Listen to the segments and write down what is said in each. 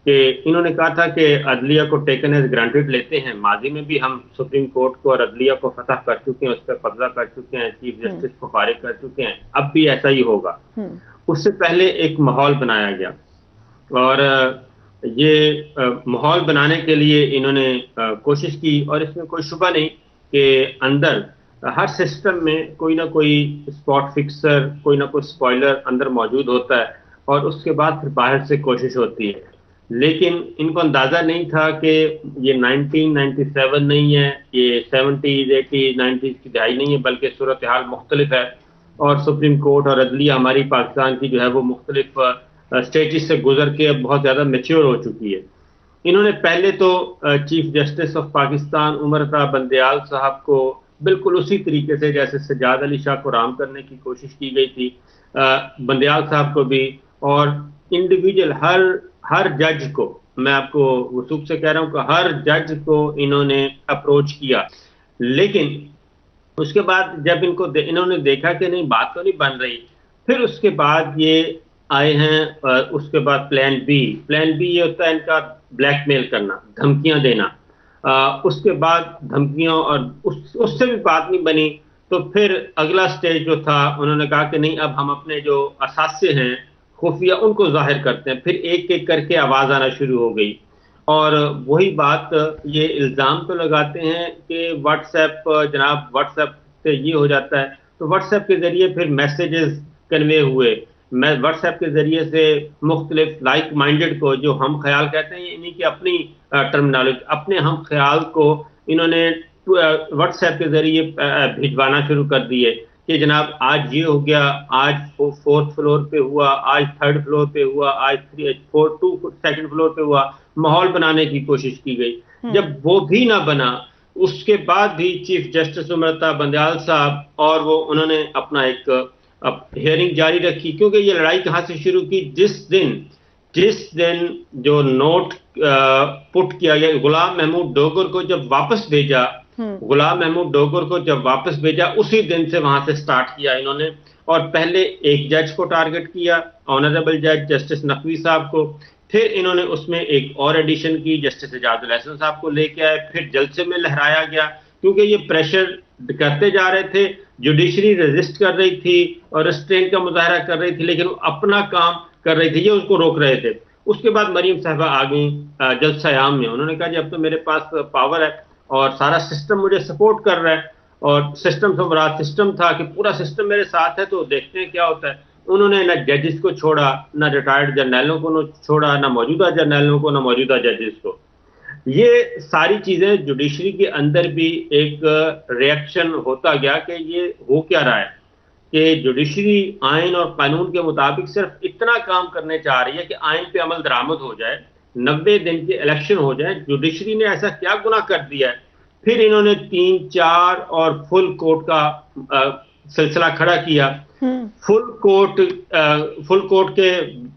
کہ انہوں نے کہا تھا کہ عدلیہ کو ٹیکن ایز گرانٹیڈ لیتے ہیں، ماضی میں بھی ہم سپریم کورٹ کو اور عدلیہ کو فتح کر چکے ہیں، اس پہ قبضہ کر چکے ہیں، چیف جسٹس کو فارغ کر چکے ہیں، اب بھی ایسا ہی ہوگا۔ اس سے پہلے ایک ماحول بنایا گیا، اور یہ ماحول بنانے کے لیے انہوں نے کوشش کی، اور اس میں کوئی شبہ نہیں کہ اندر ہر سسٹم میں کوئی نہ کوئی اسپاٹ فکسر، کوئی نہ کوئی اسپوائلر اندر موجود ہوتا ہے، اور اس کے بعد پھر باہر سے کوشش ہوتی ہے۔ لیکن ان کو اندازہ نہیں تھا کہ یہ 1997 نہیں ہے، یہ 70s 80s 90s کی دہائی نہیں ہے، بلکہ صورتحال مختلف ہے، اور سپریم کورٹ اور عدلیہ ہماری پاکستان کی جو ہے وہ مختلف اسٹیجز سے گزر کے اب بہت زیادہ میچور ہو چکی ہے۔ انہوں نے پہلے تو چیف جسٹس آف پاکستان عمر تا بندیال صاحب کو بالکل اسی طریقے سے جیسے سجاد علی شاہ کو رام کرنے کی کوشش کی گئی تھی، بندیال صاحب کو بھی، اور انڈیویجول ہر جج کو، میں آپ کو وثوق سے کہہ رہا ہوں کہ ہر جج کو انہوں نے اپروچ کیا، لیکن اس کے بعد جب انہوں نے دیکھا کہ نہیں بات تو نہیں بن رہی، پھر اس کے بعد یہ آئے ہیں، اس کے بعد پلان بی یہ ہوتا ہے ان کا بلیک میل کرنا، دھمکیاں دینا، اس کے بعد دھمکیوں، اور اس سے بھی بات نہیں بنی، تو پھر اگلا سٹیج جو تھا انہوں نے کہا کہ نہیں اب ہم اپنے جو اثاثے ہیں خفیہ ان کو ظاہر کرتے ہیں، پھر ایک ایک کر کے آواز آنا شروع ہو گئی، اور وہی بات یہ الزام تو لگاتے ہیں کہ واٹس ایپ، جناب واٹس ایپ سے یہ ہو جاتا ہے، تو واٹس ایپ کے ذریعے پھر میسیجز کنوے ہوئے، واٹس ایپ کے ذریعے سے مختلف لائک مائنڈڈ کو، جو ہم خیال کہتے ہیں انہیں کی اپنی ٹرمینالوجی، اپنے ہم خیال کو انہوں نے واٹس ایپ کے ذریعے بھجوانا شروع کر دیے کہ جناب آج یہ ہو گیا، آج 4th فلور پہ ہوا، آج 3rd فلور پہ ہوا، آج 2nd فلور پہ ہوا، ماحول بنانے کی کوشش کی گئی۔ جب وہ بھی نہ بنا، اس کے بعد بھی چیف جسٹس عمر تا بندیال صاحب اور وہ انہوں نے اپنا ایک ہیئرنگ جاری رکھی، کیونکہ یہ لڑائی کہاں سے شروع کی، جس دن جو نوٹ پٹ کیا گیا غلام محمود ڈوگر کو جب واپس بھیجا، غلام محمود ڈوگر کو جب واپس بھیجا اسی دن سے وہاں سے سٹارٹ کیا انہوں نے، اور پہلے ایک جج کو ٹارگٹ کیا، آنریبل جج جسٹس نقوی صاحب کو، پھر انہوں نے اس میں ایک اور ایڈیشن کی، جسٹس اعجاز الاحسن صاحب کو لے کے آئے، پھر جلسے میں لہرایا گیا، کیونکہ یہ پریشر کرتے جا رہے تھے، جوڈیشری ریزسٹ کر رہی تھی اور ریسٹرینٹ کا مظاہرہ کر رہی تھی، لیکن وہ اپنا کام کر رہی تھی، یہ اس کو روک رہے تھے۔ اس کے بعد مریم صاحبہ آ گئیں جلسہ عام میں، انہوں نے کہا جب تو میرے پاس پاور ہے اور سارا سسٹم مجھے سپورٹ کر رہا ہے، اور سسٹم سے مراد سسٹم تھا کہ پورا سسٹم میرے ساتھ ہے، تو دیکھتے ہیں کیا ہوتا ہے۔ انہوں نے نہ ججز کو چھوڑا، نہ ریٹائرڈ جرنیلوں کو چھوڑا، نہ موجودہ جرنیلوں کو، نہ موجودہ ججز کو۔ یہ ساری چیزیں جوڈیشری کے اندر بھی ایک ریئیکشن ہوتا گیا کہ یہ ہو کیا رہا ہے، کہ جوڈیشری آئین اور قانون کے مطابق صرف اتنا کام کرنے چاہ رہی ہے کہ آئین پہ عمل درآمد ہو جائے، 90 دن کے الیکشن ہو جائے۔ جوڈیشری نے ایسا کیا گناہ کر دیا ہے؟ پھر انہوں نے 3 4 اور فل کورٹ کا سلسلہ کھڑا کیا، فل کورٹ کے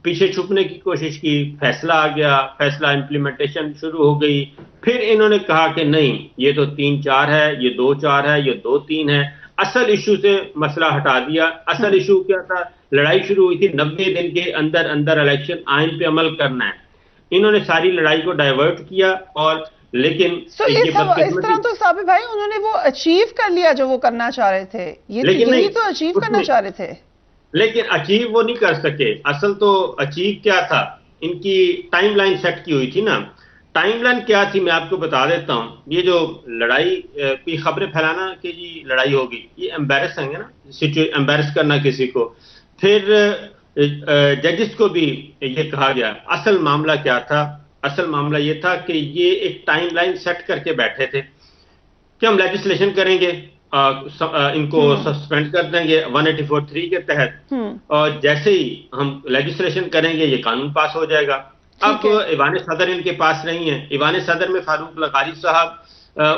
پیچھے چھپنے کی کوشش کی، فیصلہ آ گیا، فیصلہ امپلیمنٹیشن شروع ہو گئی، پھر انہوں نے کہا کہ نہیں یہ تو 3 4 ہے، یہ 2 4 ہے، یہ 2 3 ہے، اصل ایشو سے مسئلہ ہٹا دیا۔ اصل ایشو کیا تھا؟ لڑائی شروع ہوئی تھی 90 دن کے اندر اندر الیکشن، آئین پہ عمل کرنا ہے، انہوں نے ساری لڑائی کو ڈائیورٹ کیا، اور لیکن اس طرح تو ثابت بھائی انہوں نے وہ اچیو کر لیا جو وہ کرنا چاہ رہے تھے، یہی تو اچیو کرنا چاہ رہے تھے، لیکن اچیو وہ نہیں کر سکے۔ اصل تو اچیو کیا تھا، ان کی ٹائم لائن سیٹ کی ہوئی تھی نا۔ ٹائم لائن کیا تھی میں آپ کو بتا دیتا ہوں۔ یہ جو لڑائی کی خبریں پھیلانا کہ جی لڑائی ہوگی، یہ امبیرسنگ ہے نا، امبیرس کرنا کسی کو۔ پھر ججز کو بھی یہ کہا گیا، اصل معاملہ کیا تھا؟ اصل معاملہ یہ تھا کہ یہ ایک ٹائم لائن سیٹ کر کے بیٹھے تھے کہ ہم لیجسلیشن کریں گے، ان کو سسپینڈ کر دیں گے 184(3) کے تحت، اور جیسے ہی ہم لیجسلیشن کریں گے یہ قانون پاس ہو جائے گا۔ اب ایوان صدر ان کے پاس نہیں ہے، ایوان صدر میں فاروق لغاری صاحب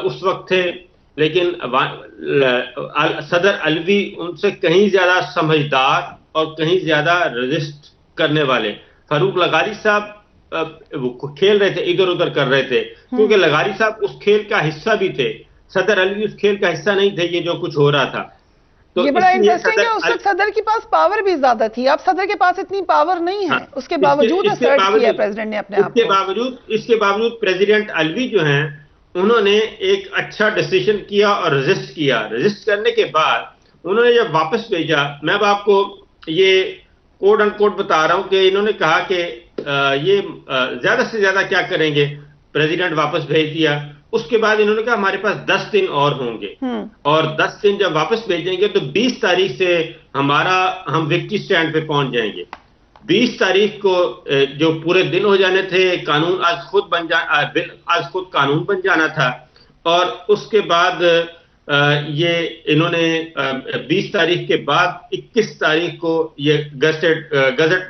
اس وقت تھے، لیکن صدر علوی ان سے کہیں زیادہ سمجھدار اور کہیں زیادہ رجسٹ کرنے والے۔ فاروق لغاری صاحب وہ کھیل رہے تھے، ادھر ادھر کر رہے تھے، کیونکہ لغاری صاحب اس کھیل کا حصہ بھی تھے، صدر علوی اس کھیل کا حصہ نہیں تھے، یہ جو کچھ ہو رہا تھا۔ یہ بڑا انٹرسٹنگ ہے. اس وقت صدر کے پاس پاور بھی زیادہ تھی, اب صدر کے پاس اتنی پاور نہیں ہے, اس کے باوجود اسرٹ کیا پریزیڈنٹ نے اپنے آپ کو. اس کے باوجود پریزیڈنٹ علوی جو ہیں انہوں نے ایک اچھا ڈیسیشن کیا اور رجسٹ کیا. رجسٹ کرنے کے بعد انہوں نے جب واپس بھیجا, میں اب آپ کو یہ کوڈ ان کوڈ بتا رہا ہوں کہ انہوں نے کہا کہ یہ زیادہ سے زیادہ کیا کریں گے, پریزیڈنٹ واپس بھیج دیا. اس کے بعد انہوں نے کہا ہمارے پاس 10 دن اور ہوں گے, اور 10 دن جب واپس بھیجیں گے تو 20 تاریخ سے ہم وکٹری سٹینڈ پہ پہنچ جائیں گے. 20 تاریخ کو جو پورے دن ہو جانے تھے, قانون آج خود قانون بن جانا تھا. اور اس کے بعد یہ انہوں نے 20 تاریخ کے بعد 21 تاریخ کو یہ گزٹ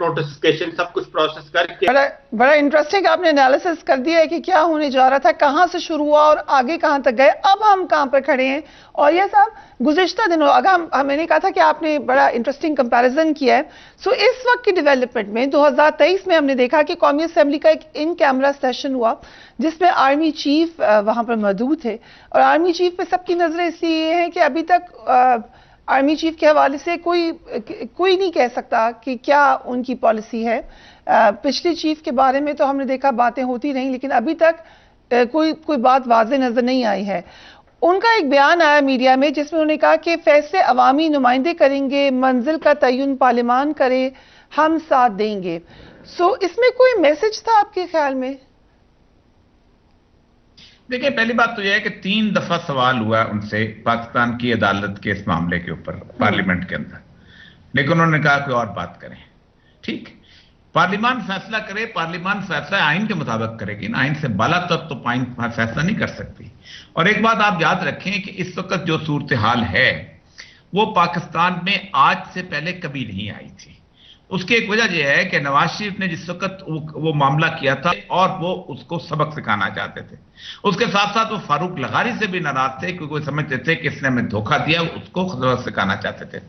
نوٹیفیکیشن سب کچھ پروسیس کر کے. بڑا انٹرسٹنگ آپ نے انالیسس کر دیا ہے کہ کیا ہونے جا رہا تھا, کہاں سے شروع ہوا اور آگے کہاں تک گئے, اب ہم کہاں پر کھڑے ہیں. اور یہ صاحب گزشتہ دنوں اگر میں نے کہا تھا کہ آپ نے بڑا انٹرسٹنگ کمپیریزن کیا ہے. سو اس وقت کی ڈیولپمنٹ میں 2023 میں ہم نے دیکھا کہ قومی اسمبلی کا ایک ان کیمرہ سیشن ہوا جس میں آرمی چیف وہاں پر موجود تھے, اور آرمی چیف پہ سب کی نظریں اس لیے یہ ہیں کہ ابھی تک آرمی چیف کے حوالے سے کوئی نہیں کہہ سکتا کہ کیا ان کی پالیسی ہے. پچھلی چیف کے بارے میں تو ہم نے دیکھا باتیں ہوتی رہیں, لیکن ابھی تک کوئی بات واضح نظر نہیں آئی ہے. ان کا ایک بیان آیا میڈیا میں جس میں انہوں نے کہا کہ فیصلے عوامی نمائندے کریں گے, منزل کا تعین پارلیمان کرے, ہم ساتھ دیں گے. سو اس میں کوئی میسج تھا آپ کے خیال میں؟ دیکھیں, پہلی بات تو یہ ہے کہ 3 دفعہ سوال ہوا ان سے پاکستان کی عدالت کے اس معاملے کے اوپر پارلیمنٹ کے اندر, لیکن انہوں نے کہا کوئی اور بات کریں. ٹھیک, پارلیمان فیصلہ کرے, پارلیمان فیصلہ آئین کے مطابق کرے گی نا, آئین سے بالا تر تو فیصلہ نہیں کر سکتی. اور ایک بات آپ یاد رکھیں کہ اس وقت جو صورتحال ہے وہ پاکستان میں آج سے پہلے کبھی نہیں آئی تھی. اس کی ایک وجہ یہ ہے کہ نواز شریف نے جس وقت وہ معاملہ کیا تھا اور وہ اس کو سبق سکھانا چاہتے تھے, اس کے ساتھ ساتھ وہ فاروق لغاری سے بھی ناراض تھے کیونکہ وہ سمجھتے تھے کہ اس نے ہمیں دھوکہ دیا, اس کو سبق سکھانا چاہتے تھے.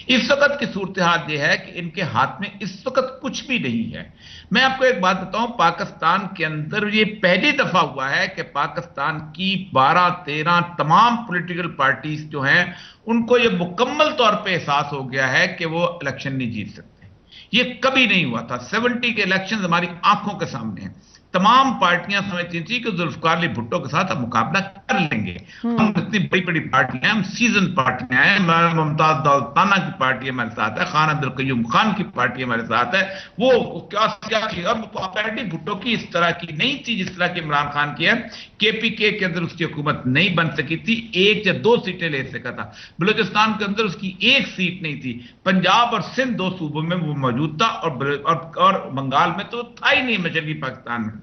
اس وقت کی صورتحال یہ ہے کہ ان کے ہاتھ میں اس وقت کچھ بھی نہیں ہے. میں آپ کو ایک بات بتاؤں, پاکستان کے اندر یہ پہلی دفعہ ہوا ہے کہ پاکستان کی 12-13 تمام پولیٹیکل پارٹیز جو ہیں ان کو یہ مکمل طور پہ احساس ہو گیا ہے کہ وہ الیکشن نہیں جیت سکتے. یہ کبھی نہیں ہوا تھا. 70 کے الیکشنز ہماری آنکھوں کے سامنے ہیں. تمام پارٹیاں سمجھتی تھیں کہ ذوالفقار علی بھٹو کے ساتھ ہم مقابلہ کر لیں گے. ہم اتنی بڑی بڑی پارٹیاں ہیں, ہم سیزن پارٹیاں ہیں. ممتاز دولتانہ کی پارٹی ہمارے ساتھ ہے, خان عبدالقیوم خان کی پارٹی ہمارے ساتھ ہے. وہ کیا پارٹی بھٹو کی اس طرح کی نہیں تھی جس طرح کی عمران خان کی ہے. کے پی کے اندر اس کی حکومت نہیں بن سکی تھی, 1 یا 2 سیٹیں لے سکا تھا. بلوچستان کے اندر اس کی 1 سیٹ نہیں تھی. پنجاب اور سندھ 2 صوبوں میں وہ موجود تھا, اور بنگال میں تو تھا ہی نہیں مشرقی پاکستان میں.